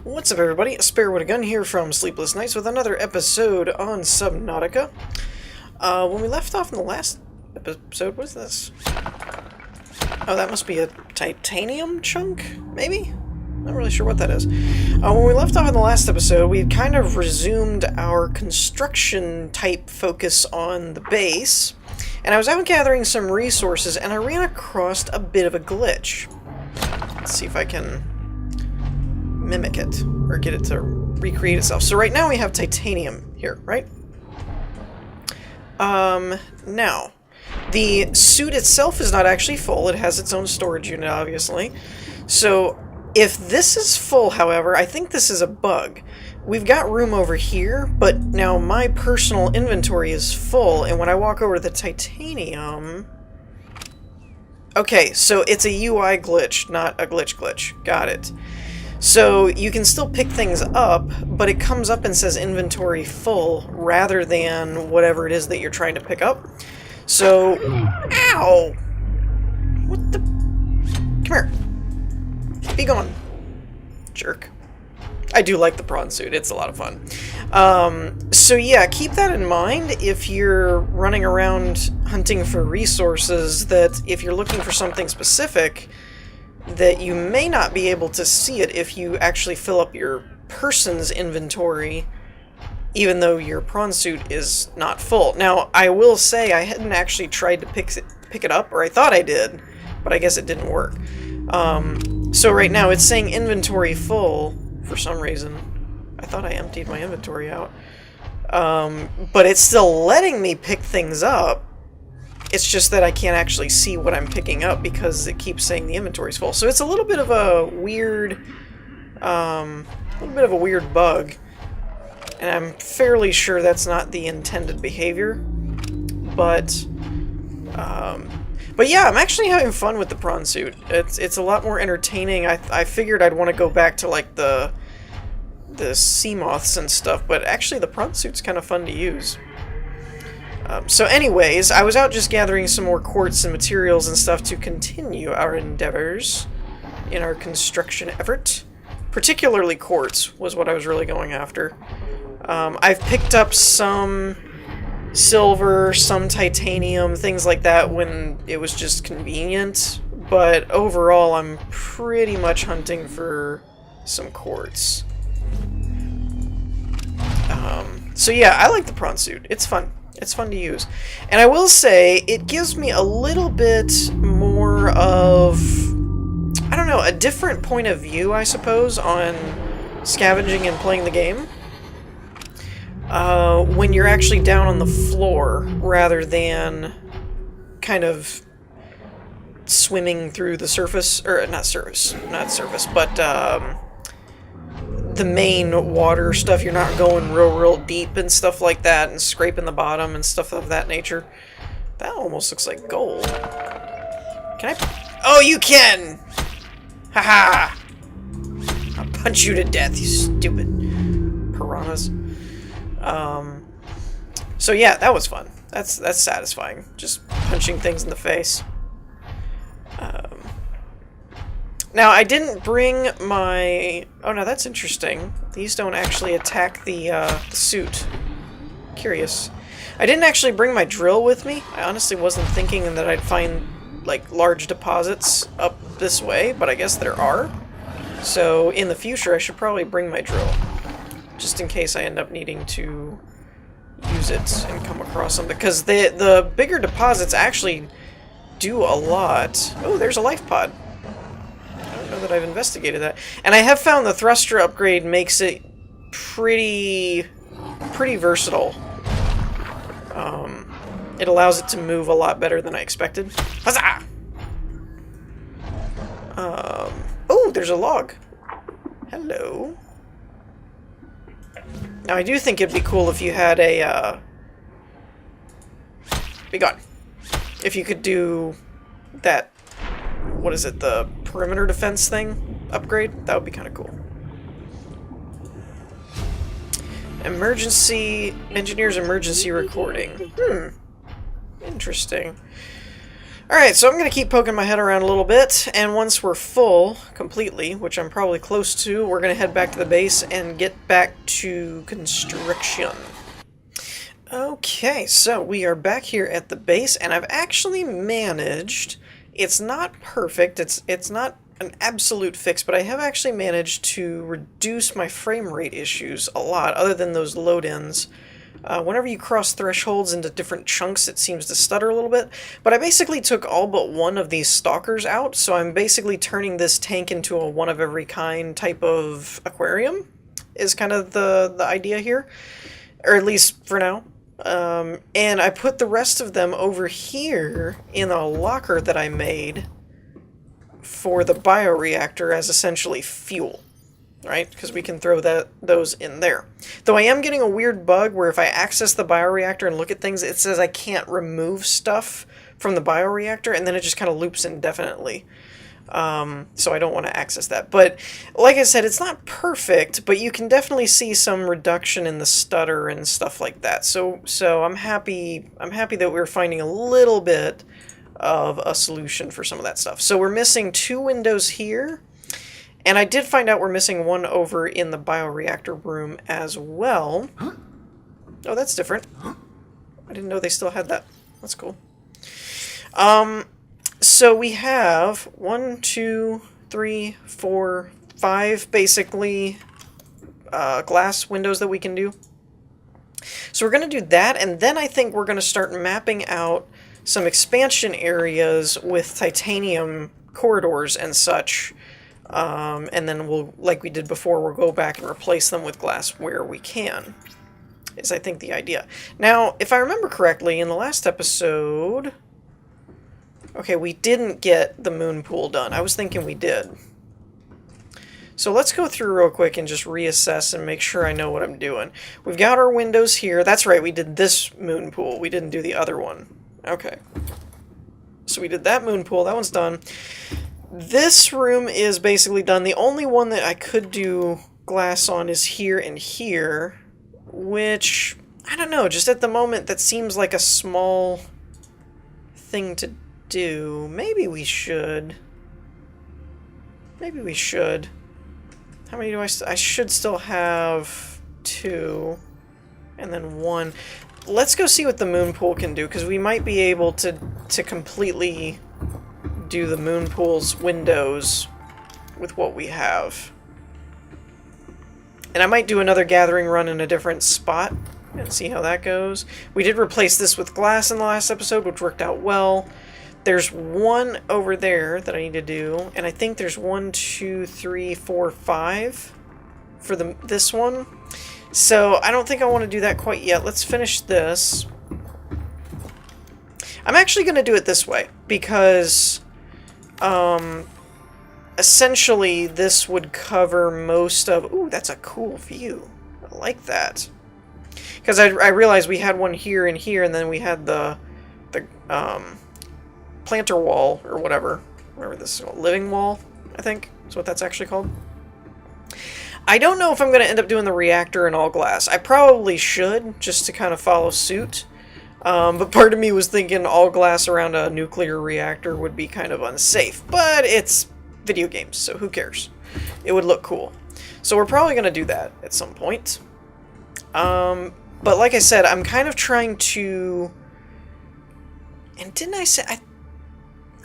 What's up, everybody? A Spare with a Gun here from Sleepless Nights with another episode on Subnautica. When we left off in the last episode, what is this? Oh, that must be a titanium chunk, maybe? Not really sure what that is. When we left off in the last episode, we kind of resumed our construction-type focus on the base, and I was out gathering some resources, and I ran across a bit of a glitch. Let's see if I can mimic it, or get it to recreate itself. So right now we have titanium here, right? Now, the suit itself is not actually full. It has its own storage unit, obviously. So if this is full, however, I think this is a bug. We've got room over here, but now my personal inventory is full, and when I walk over to the titanium... Okay, so it's a UI glitch, not a glitch. Got it. So you can still pick things up, but it comes up and says inventory full rather than whatever it is that you're trying to pick up. So, ow! What the? Come here. Be gone, jerk. I do like the prawn suit. It's a lot of fun. So yeah, keep that in mind if you're running around hunting for resources, that if you're looking for something specific, that you may not be able to see it if you actually fill up your person's inventory, even though your prawn suit is not full. Now, I will say I hadn't actually tried to pick it up, or I thought I did, but I guess it didn't work. So right now it's saying inventory full for some reason. I thought I emptied my inventory out. But it's still letting me pick things up. It's just that I can't actually see what I'm picking up because it keeps saying the inventory's full. So it's a little bit of a weird, bug, and I'm fairly sure that's not the intended behavior. But yeah, I'm actually having fun with the prawn suit. It's a lot more entertaining. I figured I'd want to go back to like the sea moths and stuff, but actually the prawn suit's kind of fun to use. So anyways, I was out just gathering some more quartz and materials and stuff to continue our endeavors in our construction effort. Particularly quartz was what I was really going after. I've picked up some silver, some titanium, things like that when it was just convenient, but overall I'm pretty much hunting for some quartz. So yeah, I like the prawn suit. It's fun. It's fun to use. And I will say, it gives me a little bit more of, I don't know, a different point of view, I suppose, on scavenging and playing the game. When you're actually down on the floor, rather than kind of swimming through the surface, or not surface, but the main water stuff. You're not going real deep and stuff like that, and scraping the bottom and stuff of that nature. That almost looks like gold. Can I? Oh, you can! Haha! I'll punch you to death, you stupid piranhas. So yeah, that was fun. That's satisfying. Just punching things in the face. Now, I didn't bring my... Oh, no, that's interesting. These don't actually attack the suit. Curious. I didn't actually bring my drill with me. I honestly wasn't thinking that I'd find, like, large deposits up this way, but I guess there are. So, in the future, I should probably bring my drill. Just in case I end up needing to use it and come across something. Because the bigger deposits actually do a lot. Oh, there's a life pod. I don't know that I've investigated that. And I have found the thruster upgrade makes it pretty versatile. It allows it to move a lot better than I expected. Huzzah! Oh, there's a log. Hello. Now, I do think it'd be cool if you had a, Be gone. If you could do that, what is it, the perimeter defense thing upgrade? That would be kind of cool. Engineer's emergency recording. Interesting. Alright, so I'm going to keep poking my head around a little bit, and once we're full completely, which I'm probably close to, we're going to head back to the base and get back to construction. Okay, so we are back here at the base, and I've actually managed, it's not perfect, it's not an absolute fix, but I have actually managed to reduce my frame rate issues a lot, other than those load-ins. Whenever you cross thresholds into different chunks, it seems to stutter a little bit. But I basically took all but one of these stalkers out, so I'm basically turning this tank into a one-of-every-kind type of aquarium, is kind of the idea here. Or at least for now. And I put the rest of them over here in a locker that I made for the bioreactor as essentially fuel. Right? Because we can throw those in there. Though I am getting a weird bug where if I access the bioreactor and look at things, it says I can't remove stuff from the bioreactor, and then it just kind of loops indefinitely. So I don't want to access that. But like I said, it's not perfect, but you can definitely see some reduction in the stutter and stuff like that. So I'm happy that we're finding a little bit of a solution for some of that stuff. So we're missing 2 windows here. And I did find out we're missing one over in the bioreactor room as well. Huh? Oh, that's different. Huh? I didn't know they still had that. That's cool. So we have 1, 2, 3, 4, 5 basically glass windows that we can do. So we're going to do that, and then I think we're going to start mapping out some expansion areas with titanium corridors and such. And then we'll, like we did before, we'll go back and replace them with glass where we can, is I think the idea. Now, if I remember correctly, in the last episode... Okay, we didn't get the moon pool done. I was thinking we did. So let's go through real quick and just reassess and make sure I know what I'm doing. We've got our windows here. That's right, we did this moon pool. We didn't do the other one. Okay. So we did that moon pool. That one's done. This room is basically done. The only one that I could do glass on is here and here, which, I don't know, just at the moment that seems like a small thing to do. Maybe we should. Maybe we should. How many do I should still have 2, and then 1. Let's go see what the moon pool can do, because we might be able to completely do the moon pool's windows with what we have. And I might do another gathering run in a different spot and see how that goes. We did replace this with glass in the last episode, which worked out well. There's 1 over there that I need to do, and I think there's 1, 2, 3, 4, 5 for this one. So I don't think I want to do that quite yet. Let's finish this. I'm actually going to do it this way, because essentially this would cover most of... Ooh, that's a cool view. I like that. Because I realized we had one here and here, and then we had the planter wall, or whatever this is called. Living wall, I think, is what that's actually called. I don't know if I'm going to end up doing the reactor in all glass. I probably should, just to kind of follow suit. But part of me was thinking all glass around a nuclear reactor would be kind of unsafe. But it's video games, so who cares? It would look cool. So we're probably going to do that at some point. But like I said, I'm kind of trying to... And didn't I say...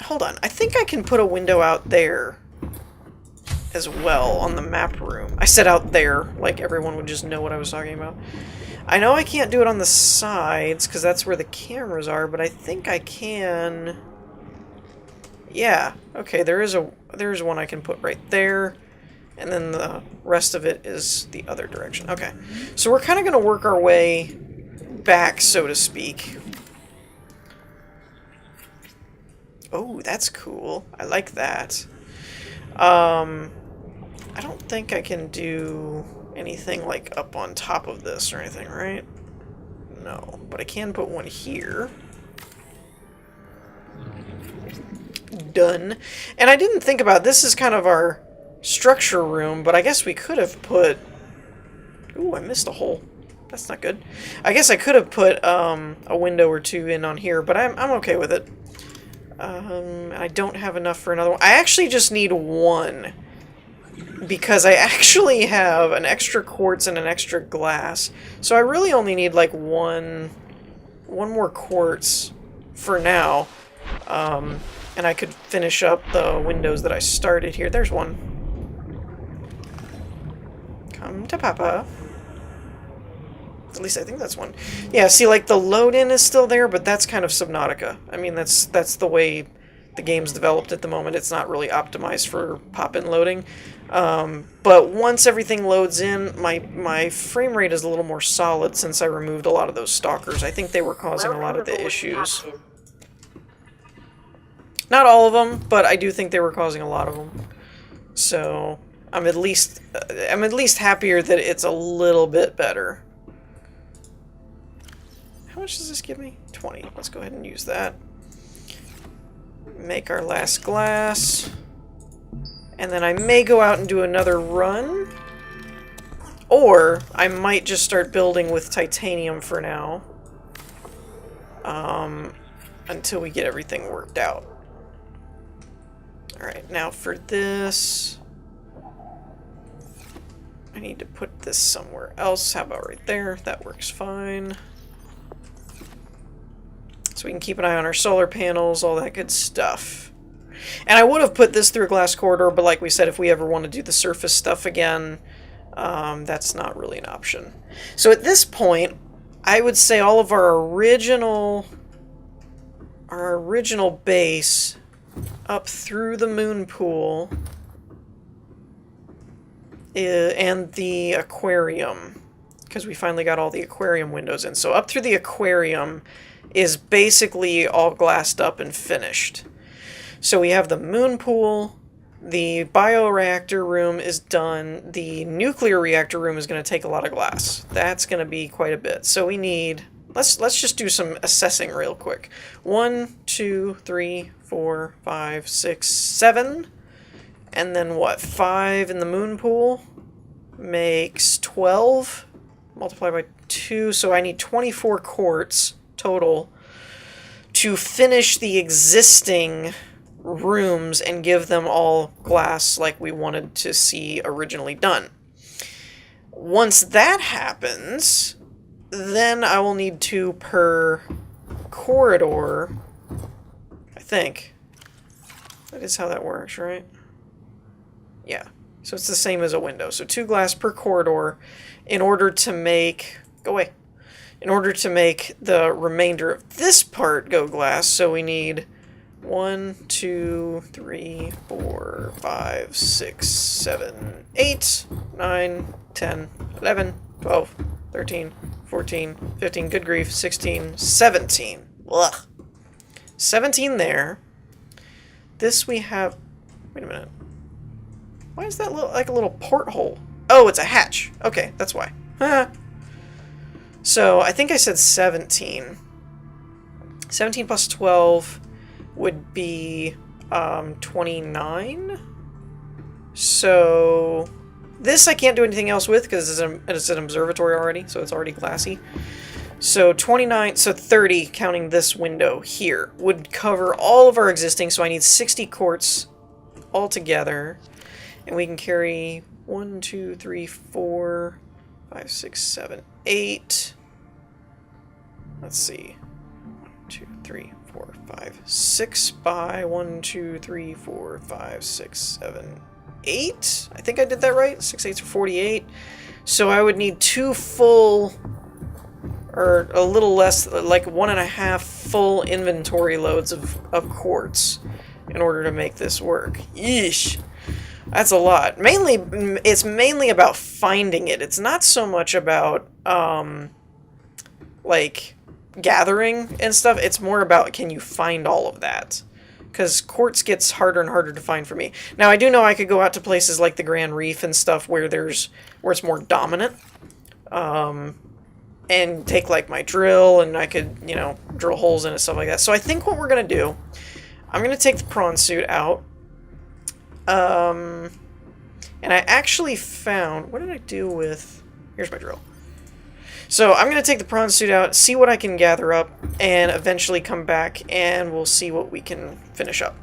Hold on. I think I can put a window out there as well on the map room. I said out there, like everyone would just know what I was talking about. I know I can't do it on the sides, because that's where the cameras are, but I think I can... Yeah, okay, there is one I can put right there, and then the rest of it is the other direction. Okay, so we're kind of going to work our way back, so to speak. Oh, that's cool. I like that. I don't think I can do anything like up on top of this or anything, right? No, but I can put one here. Done. And I didn't think about this is kind of our structure room, but I guess we could have put... Ooh, I missed a hole. That's not good. I guess I could have put a window or 2 in on here, but I'm okay with it. I don't have enough for another one. I actually just need one. Because I actually have an extra quartz and an extra glass. So I really only need like one more quartz for now. And I could finish up the windows that I started here. There's one. Come to Papa. At least I think that's one. Yeah, see, like, the load-in is still there, but that's kind of Subnautica. I mean, that's the way the game's developed at the moment. It's not really optimized for pop-in loading. But once everything loads in, my frame rate is a little more solid since I removed a lot of those stalkers. I think they were causing a lot of the issues. Not all of them, but I do think they were causing a lot of them. So I'm at least happier that it's a little bit better. How much does this give me? 20. Let's go ahead and use that. Make our last glass. And then I may go out and do another run. Or I might just start building with titanium for now. Until we get everything worked out. Alright, now for this... I need to put this somewhere else. How about right there? That works fine. So we can keep an eye on our solar panels, all that good stuff. And I would have put this through a glass corridor, but like we said, if we ever want to do the surface stuff again, that's not really an option. So at this point, I would say all of our original base up through the moon pool and the aquarium, because we finally got all the aquarium windows in. So up through the aquarium is basically all glassed up and finished. So we have the moon pool, the bioreactor room is done, the nuclear reactor room is going to take a lot of glass. That's going to be quite a bit. So we need, let's just do some assessing real quick. 1, 2, 3, 4, 5, 6, 7, and then what, 5 in the moon pool makes 12, multiplied by 2, so I need 24 quartz total to finish the existing rooms and give them all glass like we wanted to see originally done. Once that happens, then I will need 2 per corridor, I think. That is how that works, right? Yeah. So it's the same as a window. So 2 glass per corridor in order to make... Go away. In order to make the remainder of this part go glass, so we need 1, 2, 3, 4, 5, 6, 7, 8, 9, 10, 11, 12, 13, 14, 15, good grief, 16, 17. Ugh. 17 there. This we have... Wait a minute. Why is that like a little porthole? Oh, it's a hatch. Okay, that's why. So, I think I said 17. 17 plus 12 would be 29. So, this I can't do anything else with because it's an observatory already, so it's already glassy. So 29, so 30, counting this window here, would cover all of our existing, so I need 60 quartz altogether. And we can carry 1, 2, 3, 4, 5, 6, 7, 8. Let's see. 1, 2, 3, 4, 5, 6 by 1, 2, 3, 4, 5, 6, 7, 8. I think I did that right. 6 8s are 48. So I would need 2 full, or a little less, like 1.5 full inventory loads of quartz in order to make this work. Yeesh. That's a lot. It's mainly about finding it. It's not so much about, like, gathering and stuff. It's more about, can you find all of that? Because quartz gets harder and harder to find for me. Now, I do know I could go out to places like the Grand Reef and stuff where it's more dominant. And take, like, my drill, and I could, you know, drill holes in it, stuff like that. So I think what we're going to do, I'm going to take the prawn suit out. And I actually found... What did I do with... Here's my drill. So I'm going to take the prawn suit out, see what I can gather up, and eventually come back and we'll see what we can finish up.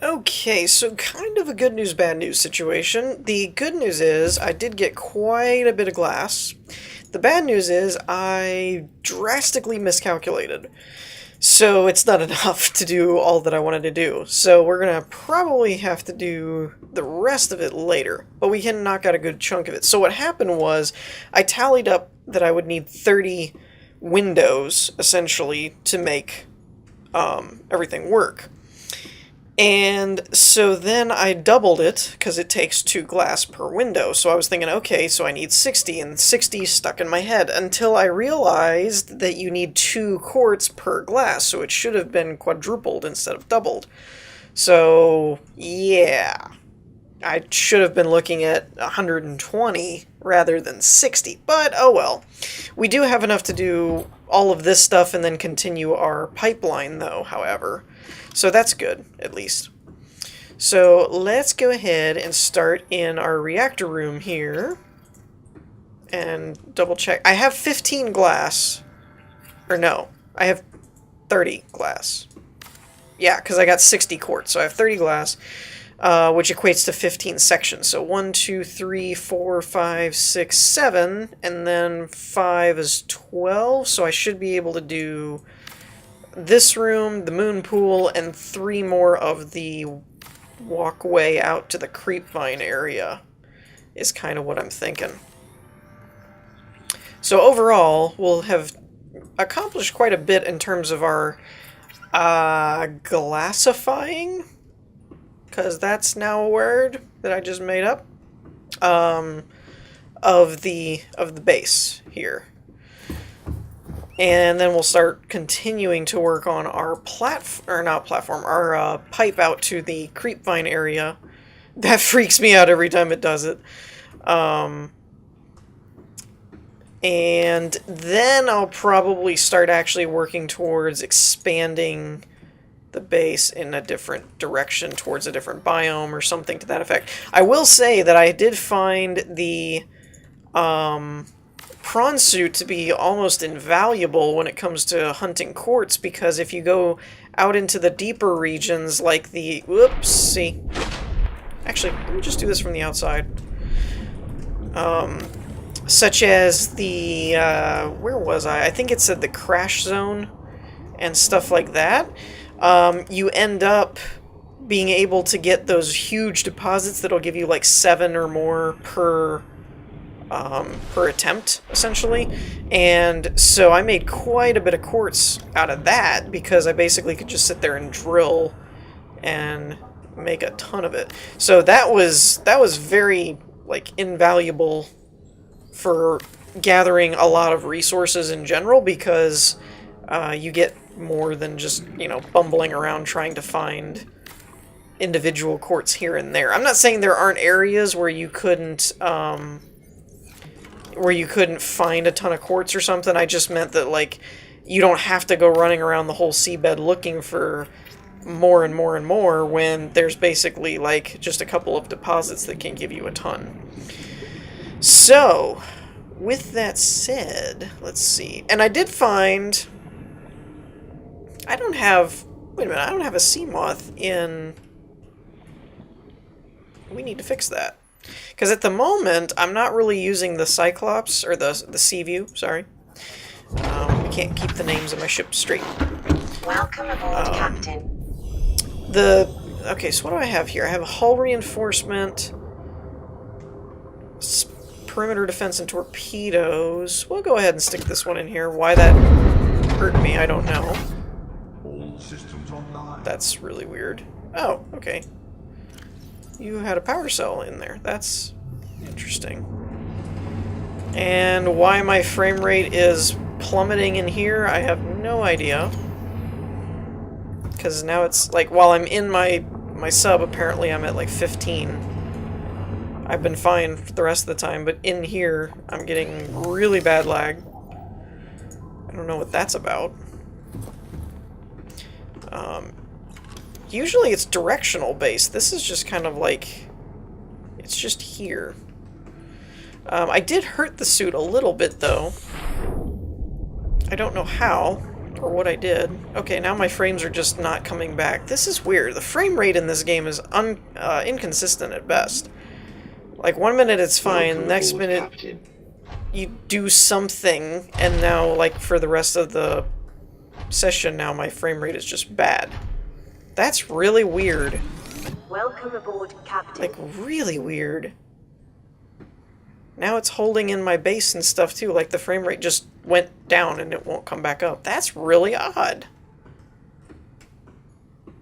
Okay, so kind of a good news, bad news situation. The good news is I did get quite a bit of glass. The bad news is I drastically miscalculated. So it's not enough to do all that I wanted to do. So we're going to probably have to do the rest of it later. But we can knock out a good chunk of it. So what happened was I tallied up that I would need 30 windows, essentially, to make everything work. And so then I doubled it, because it takes 2 glass per window. So I was thinking, okay, so I need 60, and 60 stuck in my head, until I realized that you need 2 quartz per glass, so it should have been quadrupled instead of doubled. So, yeah. I should have been looking at 120 rather than 60, but oh well. We do have enough to do all of this stuff and then continue our pipeline, though, however. So that's good, at least. So let's go ahead and start in our reactor room here. And double check. I have 15 glass. Or no, I have 30 glass. Yeah, because I got 60 quartz, so I have 30 glass, which equates to 15 sections. So 1, 2, 3, 4, 5, 6, 7, and then 5 is 12, so I should be able to do this room, the moon pool, and 3 more of the walkway out to the creep vine area is kind of what I'm thinking. So overall, we'll have accomplished quite a bit in terms of our glassifying, because that's now a word that I just made up, of the base here. And then we'll start continuing to work on our our pipe out to the creep vine area. That freaks me out every time it does it. And then I'll probably start actually working towards expanding the base in a different direction, towards a different biome or something to that effect. I will say that I did find the prawn suit to be almost invaluable when it comes to hunting quartz, because if you go out into the deeper regions like the... Whoopsie. Actually, let me just do this from the outside. Such as the... where was I? I think it said the crash zone and stuff like that. You end up being able to get those huge deposits that'll give you like 7 or more per attempt, essentially. And so I made quite a bit of quartz out of that, because I basically could just sit there and drill and make a ton of it. So that was very, like, invaluable for gathering a lot of resources in general, because you get more than just, you know, bumbling around trying to find individual quartz here and there. I'm not saying there aren't areas where you couldn't find a ton of quartz or something. I just meant that, like, you don't have to go running around the whole seabed looking for more and more and more when there's basically, like, just a couple of deposits that can give you a ton. So, with that said, let's see. And I did find... I don't have... Wait a minute, I don't have a sea moth in... We need to fix that. Because at the moment, I'm not really using the Cyclops, or the Sea View, sorry. We can't keep the names of my ship straight. Welcome aboard, Captain. Okay, so what do I have here? I have hull reinforcement, perimeter defense, and torpedoes. We'll go ahead and stick this one in here. Why that hurt me, I don't know. All systems online. That's really weird. Oh, okay. You had a power cell in there. That's interesting. And why my frame rate is plummeting in here, I have no idea. Because now it's like, while I'm in my sub, apparently I'm at like 15. I've been fine for the rest of the time, but in here, I'm getting really bad lag. I don't know what that's about. Usually it's directional based. This is just kind of like, it's just here. I did hurt the suit a little bit, though. I don't know how, or what I did. Okay, now my frames are just not coming back. This is weird. The frame rate in this game is inconsistent at best. Like, 1 minute it's fine, next minute Captain. you do something, and now, like, for the rest of the session now, my frame rate is just bad. That's really weird. Welcome aboard, Captain. Like, really weird. Now it's holding in my base and stuff, too. Like, the frame rate just went down and it won't come back up. That's really odd.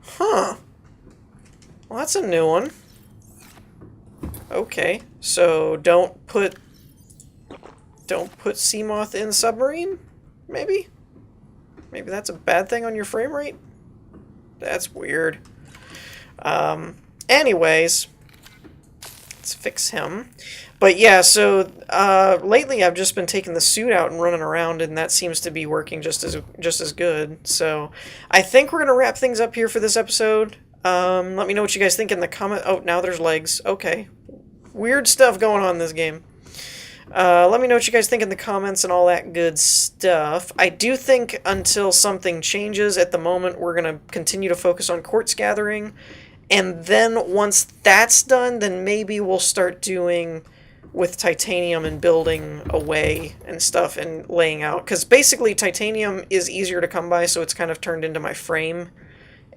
Huh. Well, that's a new one. Okay, so don't put Seamoth in submarine? Maybe? Maybe that's a bad thing on your frame rate? That's weird. Anyways, let's fix him. But yeah, so lately I've just been taking the suit out and running around, and that seems to be working just as good. So I think we're gonna wrap things up here for this episode. Let me know what you guys think in the comment. Oh, now there's legs. Okay, weird stuff going on in this game. Let me know what you guys think in the comments and all that good stuff. I do think until something changes, at the moment we're going to continue to focus on quartz gathering. And then once that's done, then maybe we'll start doing with titanium and building away and stuff and laying out. Because basically titanium is easier to come by, so it's kind of turned into my frame.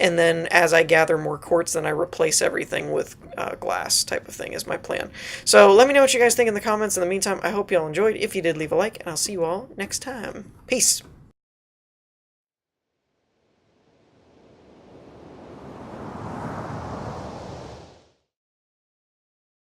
And then as I gather more quartz, then I replace everything with glass type of thing is my plan. So let me know what you guys think in the comments. In the meantime, I hope you all enjoyed. If you did, leave a like, and I'll see you all next time. Peace.